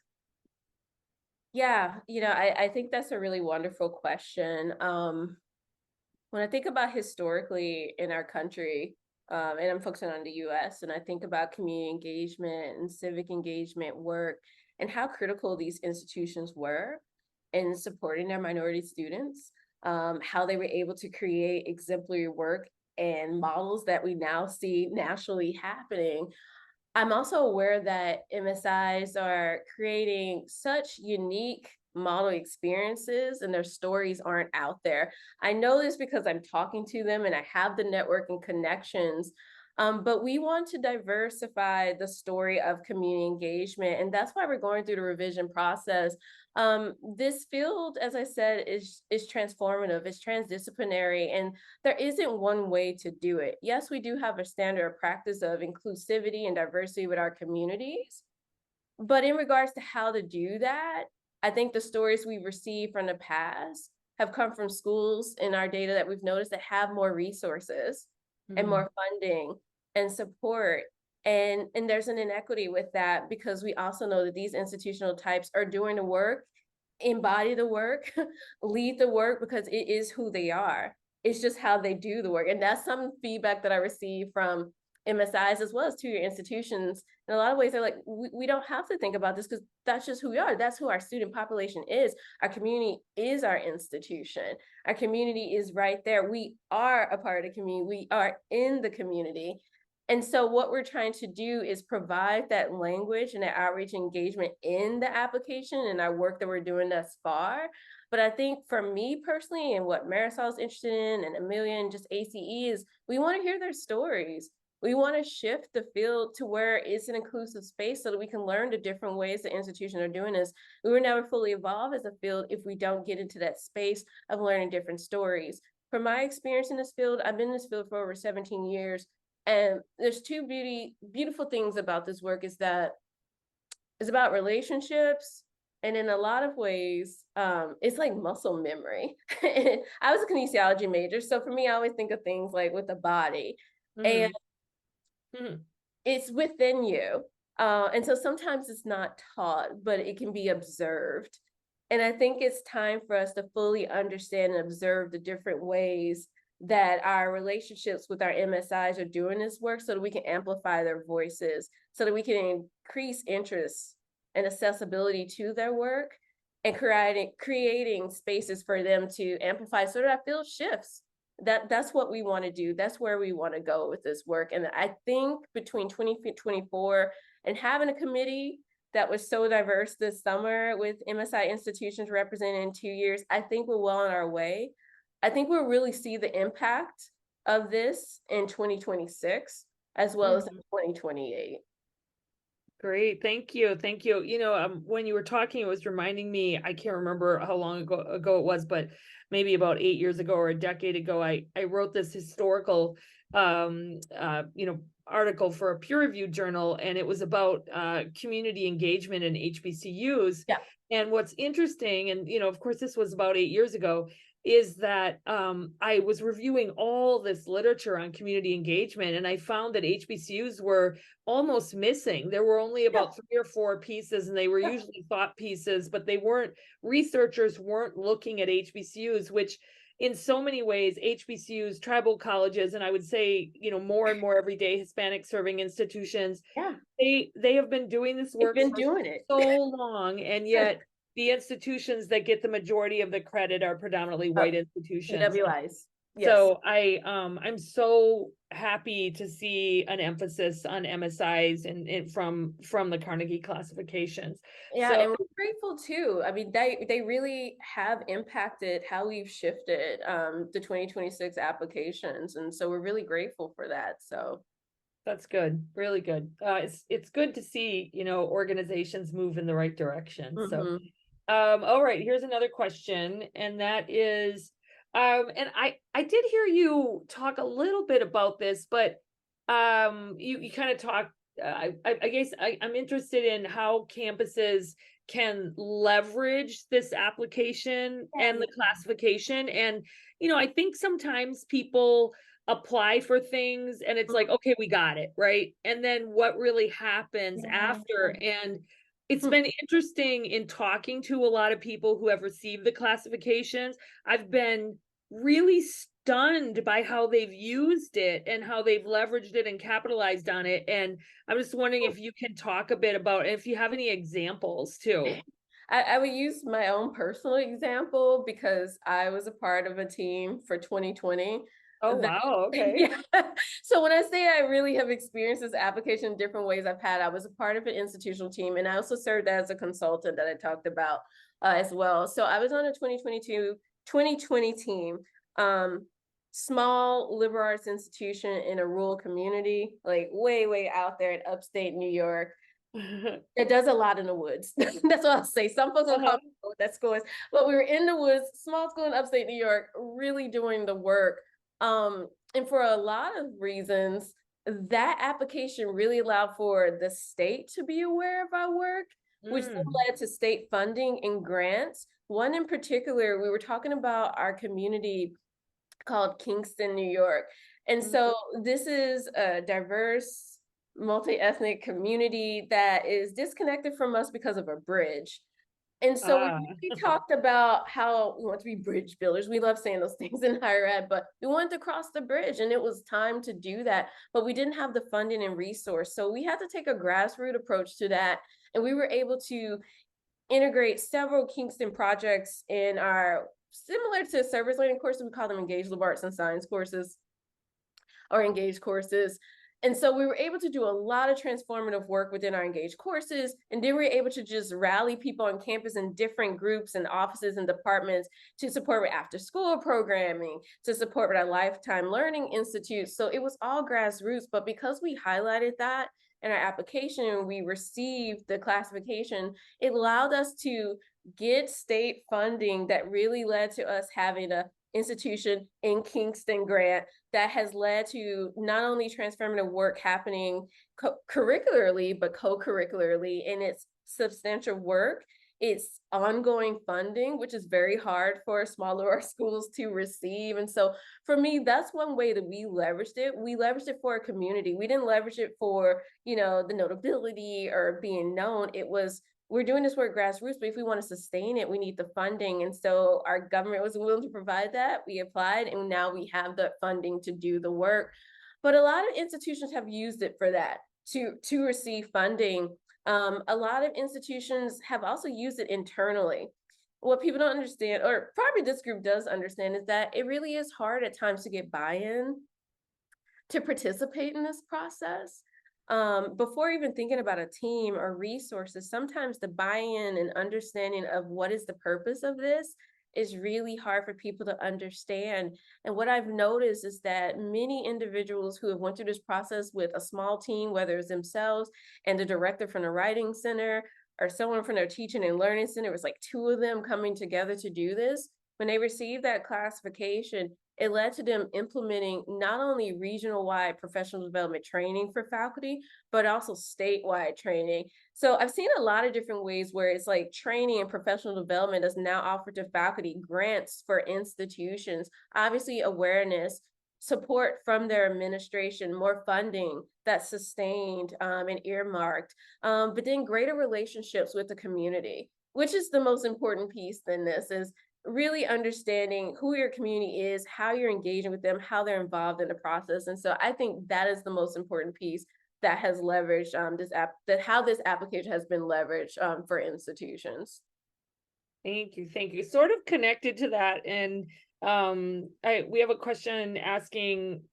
Speaker 2: Yeah, I think that's a really wonderful question. When I think about historically in our country, and I'm focusing on the US, and I think about community engagement and civic engagement work and how critical these institutions were in supporting their minority students, how they were able to create exemplary work and models that we now see nationally happening. I'm also aware that MSIs are creating such unique model experiences and their stories aren't out there. I know this because I'm talking to them and I have the network and connections. But we want to diversify the story of community engagement, and that's why we're going through the revision process. This field, as I said, is transformative, it's transdisciplinary, and there isn't one way to do it. Yes, we do have a standard of practice of inclusivity and diversity with our communities, but in regards to how to do that, I think the stories we've received from the past have come from schools in our data that we've noticed that have more resources and more funding and support. And there's an inequity with that because we also know that these institutional types are doing the work, embody the work, lead the work because it is who they are. It's just how they do the work. And that's some feedback that I received from MSIs as well as two-year institutions. In a lot of ways, they're like, we don't have to think about this because that's just who we are. That's who our student population is. Our community is our institution. Our community is right there. We are a part of the community. We are in the community. And so what we're trying to do is provide that language and that outreach engagement in the application and our work that we're doing thus far. But I think for me personally and what Marisol is interested in and Amelia and just ACE is we want to hear their stories. We want to shift the field to where it's an inclusive space so that we can learn the different ways the institutions are doing this. We will never fully evolve as a field if we don't get into that space of learning different stories. From my experience in this field, I've been in this field for over 17 years. And there's two beautiful things about this work is that it's about relationships. And in a lot of ways, it's like muscle memory. I was a kinesiology major. So for me, I always think of things like with the body. And it's within you. And so sometimes it's not taught, but it can be observed. And I think it's time for us to fully understand and observe the different ways that our relationships with our MSIs are doing this work so that we can amplify their voices, so that we can increase interest and accessibility to their work and creating spaces for them to amplify so that our field shifts. That's what we want to do. That's where we want to go with this work. And I think between 2024 and having a committee that was so diverse this summer with MSI institutions represented in 2 years, I think we're well on our way. I think we'll really see the impact of this in 2026 as well as in 2028.
Speaker 1: Great, thank you, thank you. When you were talking, it was reminding me, I can't remember how long ago it was, but maybe about 8 years ago or a decade ago, I wrote this historical, article for a peer-reviewed journal, and it was about community engagement in HBCUs.
Speaker 2: Yeah.
Speaker 1: And what's interesting, and of course, this was about 8 years ago, is that I was reviewing all this literature on community engagement, and I found that HBCUs were almost missing. There were only about 3 or 4 pieces, and they were usually thought pieces, but researchers weren't looking at HBCUs, which in so many ways, HBCUs, tribal colleges, and I would say, more and more everyday Hispanic serving institutions, they have been doing this work for so long, and yet the institutions that get the majority of the credit are predominantly white institutions.
Speaker 2: AWIs.
Speaker 1: Yes. So I'm so happy to see an emphasis on MSIs and from the Carnegie classifications.
Speaker 2: Yeah, and we're grateful too. I mean, they really have impacted how we've shifted the 2026 applications. And so we're really grateful for that. So
Speaker 1: That's good. Really good. It's good to see, organizations move in the right direction. So,
Speaker 2: Mhm.
Speaker 1: all right, here's another question, and that is, and I did hear you talk a little bit about this, but you kind of talked. I guess I'm interested in how campuses can leverage this application and the classification, and I think sometimes people apply for things and it's like, okay, we got it, right? And then what really happens
Speaker 2: Yeah.
Speaker 1: after? And it's been interesting in talking to a lot of people who have received the classifications. I've been really stunned by how they've used it and how they've leveraged it and capitalized on it. And I'm just wondering if you can talk a bit about, if you have any examples too.
Speaker 2: I would use my own personal example because I was a part of a team for 2020
Speaker 1: Oh,
Speaker 2: that
Speaker 1: wow. Okay.
Speaker 2: yeah. So when I say I really have experienced this application in different ways I was a part of an institutional team, and I also served as a consultant that I talked about as well. So I was on a 2020 team, um, small liberal arts institution in a rural community, like way, way out there in upstate New York. It does a lot in the woods. That's what I'll say. Some folks will call
Speaker 1: Uh-huh.
Speaker 2: me that school is, but we were in the woods, small school in upstate New York, really doing the work. And for a lot of reasons, that application really allowed for the state to be aware of our work, which then
Speaker 1: Mm.
Speaker 2: led to state funding and grants. One in particular, we were talking about our community called Kingston, New York. And
Speaker 1: Mm.
Speaker 2: so this is a diverse, multi-ethnic community that is disconnected from us because of a bridge. And so we
Speaker 1: Ah.
Speaker 2: really talked about how we want to be bridge builders. We love saying those things in higher ed, but we wanted to cross the bridge and it was time to do that. But we didn't have the funding and resource. So we had to take a grassroots approach to that. And we were able to integrate several Kingston projects in our similar to service learning courses. We call them engaged liberal arts and science courses or engaged courses. And so we were able to do a lot of transformative work within our engaged courses. And then we were able to just rally people on campus in different groups and offices and departments to support with after school programming, to support with our lifetime learning institute. So it was all grassroots, but because we highlighted that in our application and we received the classification, it allowed us to get state funding that really led to us having a institution in Kingston grant that has led to not only transformative work happening curricularly, but co-curricularly in its substantial work. It's ongoing funding, which is very hard for smaller schools to receive. And so for me, that's one way that we leveraged it. We leveraged it for a community. We didn't leverage it for, the notability or being known. It was we're doing this work grassroots, but if we want to sustain it, we need the funding. And so our government was willing to provide that. We applied, and now we have the funding to do the work. But a lot of institutions have used it for that to receive funding. A lot of institutions have also used it internally. What people don't understand, or probably this group does understand, is that it really is hard at times to get buy-in to participate in this process. Before even thinking about a team or resources, sometimes the buy-in and understanding of what is the purpose of this is really hard for people to understand. And what I've noticed is that many individuals who have went through this process with a small team, whether it's themselves and the director from the writing center or someone from their teaching and learning center, it was like two of them coming together to do this. When they received that classification, it led to them implementing not only regional wide professional development training for faculty, but also statewide training. So I've seen a lot of different ways where it's like training and professional development is now offered to faculty, grants for institutions, obviously awareness, support from their administration, more funding that's sustained and earmarked, but then greater relationships with the community, which is the most important piece in this is really understanding who your community is, how you're engaging with them, how they're involved in the process. And so I think that is the most important piece that has leveraged how this application has been leveraged for institutions.
Speaker 1: Thank you. Thank you. Sort of connected to that. And we have a question asking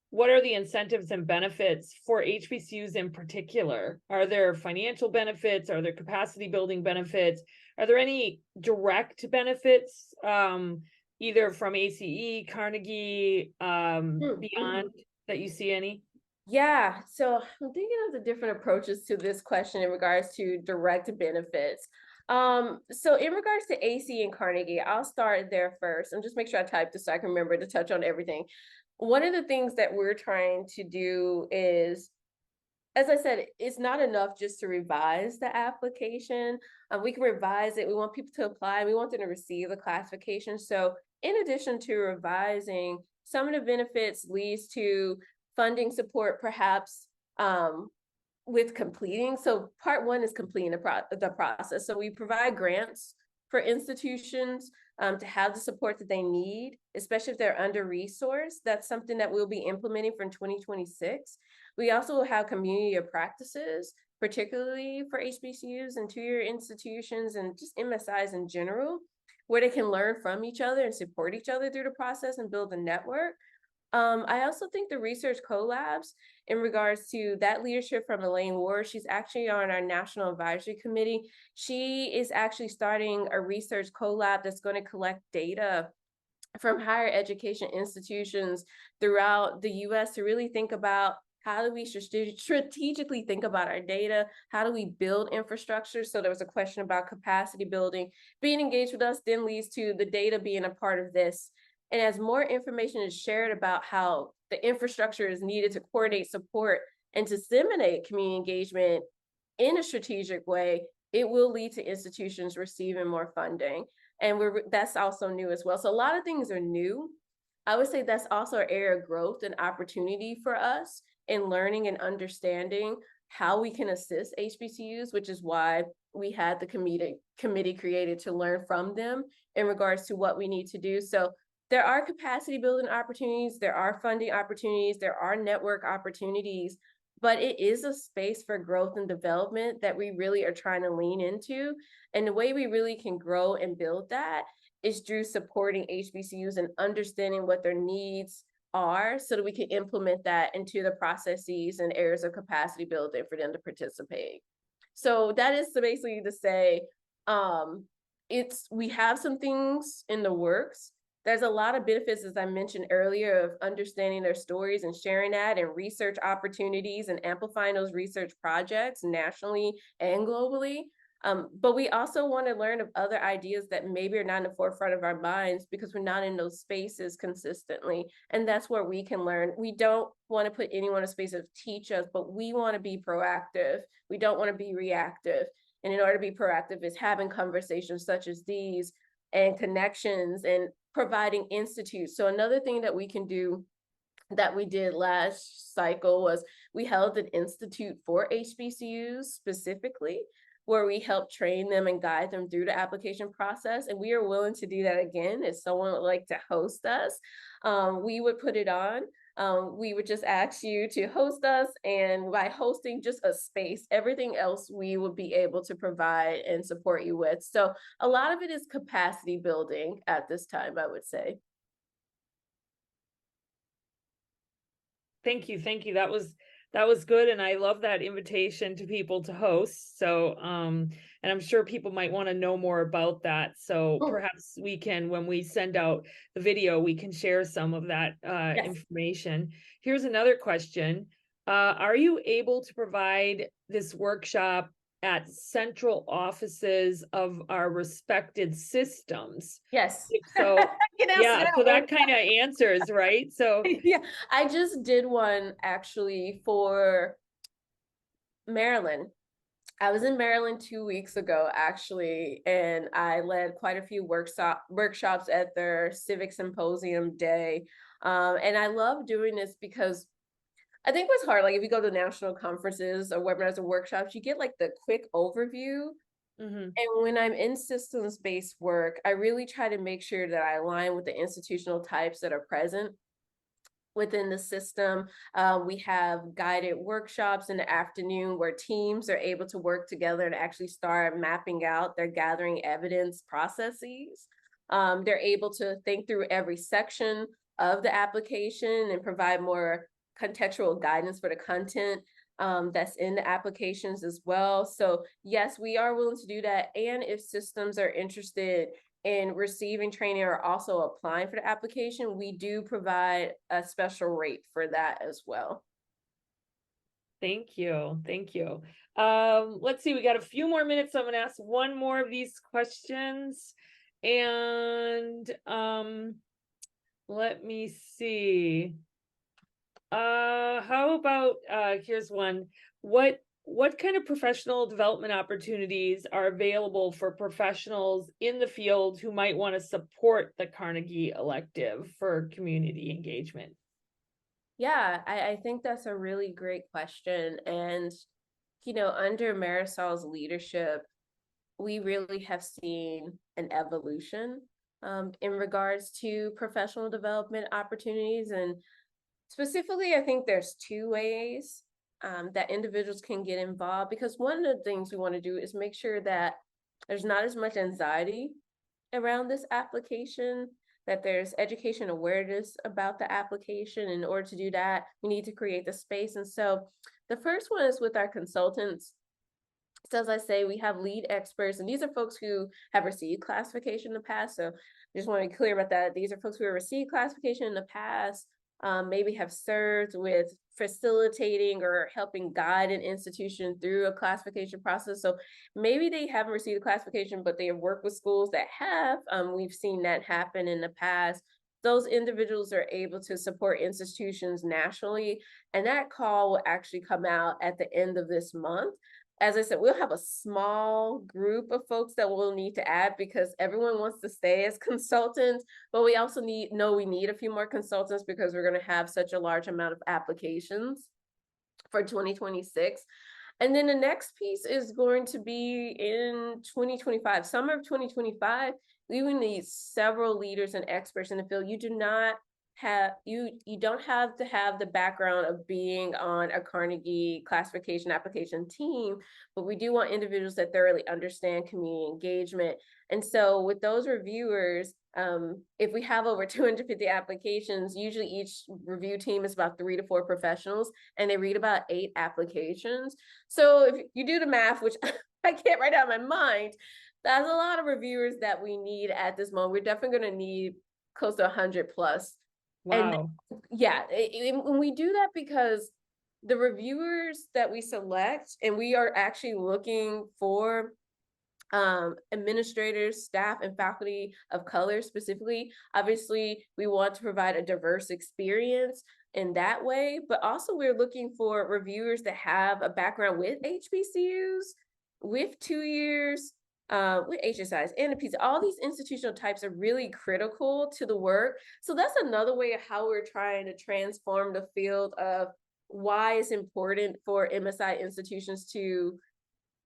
Speaker 1: what are the incentives and benefits for HBCUs in particular? Are there financial benefits? Are there capacity building benefits? Are there any direct benefits either from ACE, Carnegie,
Speaker 2: Mm-hmm.
Speaker 1: beyond that you see any?
Speaker 2: Yeah, so I'm thinking of the different approaches to this question in regards to direct benefits. So in regards to AC and Carnegie, I'll start there first and just make sure I type this so I can remember to touch on everything. One of the things that we're trying to do is, as I said, it's not enough just to revise the application. We can revise it. We want people to apply. We want them to receive the classification. So in addition to revising, some of the benefits leads to funding support, perhaps with completing. So part one is completing the process. So we provide grants for institutions to have the support that they need, especially if they're under-resourced. That's something that we'll be implementing from 2026. We also will have community of practices, particularly for HBCUs and two-year institutions and just MSIs in general, where they can learn from each other and support each other through the process and build a network. I also think the research collabs in regards to that leadership from Elaine Ward, she's actually on our National Advisory Committee. She is actually starting a research collab that's going to collect data from higher education institutions throughout the US to really think about how do we strategically think about our data? How do we build infrastructure? So there was a question about capacity building. Being engaged with us then leads to the data being a part of this. And as more information is shared about how the infrastructure is needed to coordinate support and to disseminate community engagement in a strategic way, it will lead to institutions receiving more funding. And that's also new as well. So a lot of things are new. I would say that's also an area of growth and opportunity for us in learning and understanding how we can assist HBCUs, which is why we had the committee created to learn from them in regards to what we need to do. So there are capacity building opportunities, there are funding opportunities, there are network opportunities, but it is a space for growth and development that we really are trying to lean into. And the way we really can grow and build that is through supporting HBCUs and understanding what their needs are so that we can implement that into the processes and areas of capacity building for them to participate. So that is basically to say, we have some things in the works. There's a lot of benefits, as I mentioned earlier, of understanding their stories and sharing that, and research opportunities and amplifying those research projects nationally and globally. But we also want to learn of other ideas that maybe are not in the forefront of our minds because we're not in those spaces consistently. And that's where we can learn. We don't want to put anyone in a space of teach us, but we want to be proactive. We don't want to be reactive. And in order to be proactive is having conversations such as these and connections and providing institutes. So another thing that we can do that we did last cycle was we held an institute for HBCUs specifically, where we help train them and guide them through the application process. And we are willing to do that again. If someone would like to host us, we would put it on. We would just ask you to host us, and by hosting just a space, everything else we would be able to provide and support you with. So a lot of it is capacity building at this time, I would say.
Speaker 1: Thank you. Thank you. That was good. And I love that invitation to people to host. So and I'm sure people might want to know more about that. So perhaps we can, when we send out the video, we can share some of that
Speaker 2: Yes.
Speaker 1: information. Here's another question. Are you able to provide this workshop at central offices of our respected systems?
Speaker 2: Yes.
Speaker 1: So yeah, so that kind of answers, right? So
Speaker 2: yeah, I just did one actually for Maryland. I was in Maryland 2 weeks ago, actually, and I led quite a few workshops at their civic symposium day. And I love doing this because I think what's hard, like if you go to national conferences or webinars or workshops, you get like the quick overview. And when I'm in systems-based work, I really try to make sure that I align with the institutional types that are present within the system. We have guided workshops in the afternoon where teams are able to work together and actually start mapping out their gathering evidence processes. They're able to think through every section of the application and provide more contextual guidance for the content that's in the applications as well. So yes, we are willing to do that. And if systems are interested in receiving training or also applying for the application, we do provide a special rate for that as well.
Speaker 1: Thank you. Thank you. Let's see, we got a few more minutes. I'm gonna ask one more of these questions. And let me see. How about here's one. What kind of professional development opportunities are available for professionals in the field who might want to support the Carnegie Elective for community engagement?
Speaker 2: Yeah, I think that's a really great question. And, under Marisol's leadership, we really have seen an evolution in regards to professional development opportunities. And specifically, I think there's two ways that individuals can get involved, because one of the things we want to do is make sure that there's not as much anxiety around this application, that there's education awareness about the application. In order to do that, we need to create the space. And so the first one is with our consultants. So as I say, we have lead experts, and these are folks who have received classification in the past. So I just want to be clear about that. These are folks who have received classification in the past, maybe have served with facilitating or helping guide an institution through a classification process. So maybe they haven't received a classification, but they have worked with schools that have. We've seen that happen in the past. Those individuals are able to support institutions nationally, and that call will actually come out at the end of this month. As I said, we'll have a small group of folks that we'll need to add, because everyone wants to stay as consultants, but we also we need a few more consultants, because we're going to have such a large amount of applications for 2026. And then the next piece is going to be in 2025, summer of 2025. We will need several leaders and experts in the field. You don't have to have the background of being on a Carnegie classification application team, but we do want individuals that thoroughly understand community engagement. And so with those reviewers, if we have over 250 applications, usually each review team is about 3 to 4 professionals, and they read about 8 applications. So if you do the math, which I can't write out in my mind, that's a lot of reviewers that we need at this moment. We're definitely going to need close to 100 plus.
Speaker 1: Wow.
Speaker 2: And yeah, and we do that because the reviewers that we select, and we are actually looking for administrators, staff, and faculty of color specifically. Obviously, we want to provide a diverse experience in that way, but also we're looking for reviewers that have a background with HBCUs, with 2 years, with HSIs and the pizza. All these institutional types are really critical to the work. So that's another way of how we're trying to transform the field of why it's important for MSI institutions to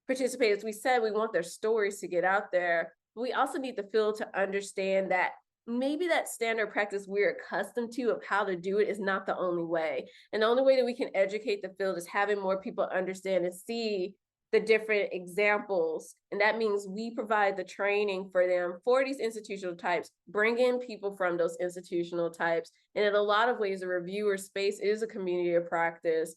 Speaker 2: participate. As we said, we want their stories to get out there. But we also need the field to understand that maybe that standard practice we're accustomed to of how to do it is not the only way. And the only way that we can educate the field is having more people understand and see the different examples. And that means we provide the training for them for these institutional types, bring in people from those institutional types. And in a lot of ways, the reviewer space is a community of practice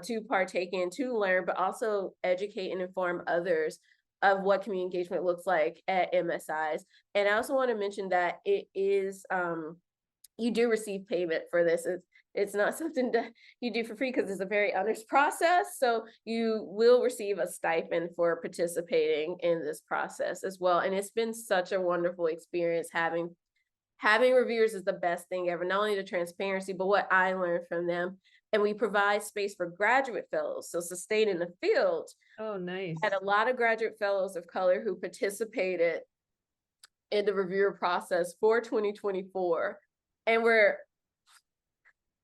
Speaker 2: to partake in, to learn, but also educate and inform others of what community engagement looks like at MSIs. And I also want to mention that it is, you do receive payment for this. It's not something that you do for free, because it's a very onerous process. So you will receive a stipend for participating in this process as well. And it's been such a wonderful experience. Having reviewers is the best thing ever, not only the transparency, but what I learned from them. And we provide space for graduate fellows, so sustain in the field.
Speaker 1: Oh, nice.
Speaker 2: Had a lot of graduate fellows of color who participated in the reviewer process for 2024. And we're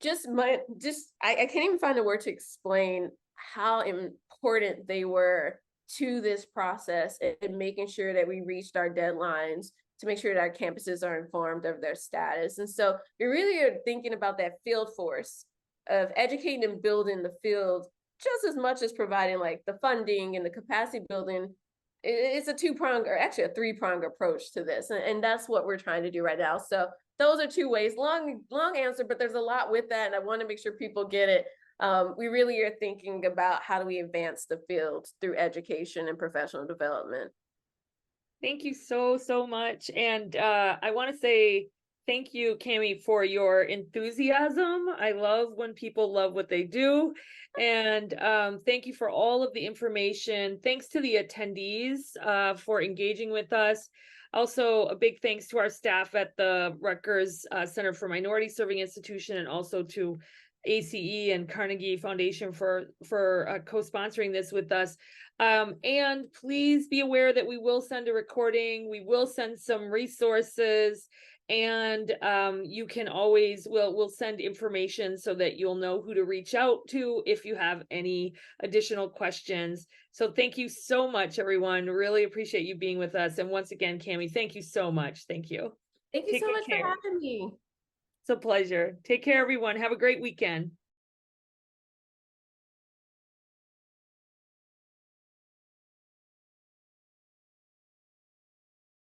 Speaker 2: I can't even find a word to explain how important they were to this process, and making sure that we reached our deadlines, to make sure that our campuses are informed of their status. And so we really are thinking about that field force of educating and building the field just as much as providing like the funding and the capacity building. It's a 2-pronged, or actually a 3-pronged approach to this. And that's what we're trying to do right now. So those are 2 ways. Long answer, but there's a lot with that, and I want to make sure people get it. We really are thinking about how do we advance the field through education and professional development.
Speaker 1: Thank you so much. And I want to say Thank you, Cami, for your enthusiasm. I love when people love what they do. And thank you for all of the information. Thanks to the attendees for engaging with us. Also, a big thanks to our staff at the Rutgers Center for Minority Serving Institution, and also to ACE and Carnegie Foundation for co-sponsoring this with us. And please be aware that we will send a recording. We will send some resources. And you can always, we'll send information so that you'll know who to reach out to if you have any additional questions. So thank you so much, everyone. Really appreciate you being with us. And once again, Cami, thank you so much. Thank you.
Speaker 2: Thank you
Speaker 1: Take
Speaker 2: so
Speaker 1: good
Speaker 2: much
Speaker 1: care.
Speaker 2: for having me.
Speaker 1: It's a pleasure. Take care, everyone. Have a great weekend.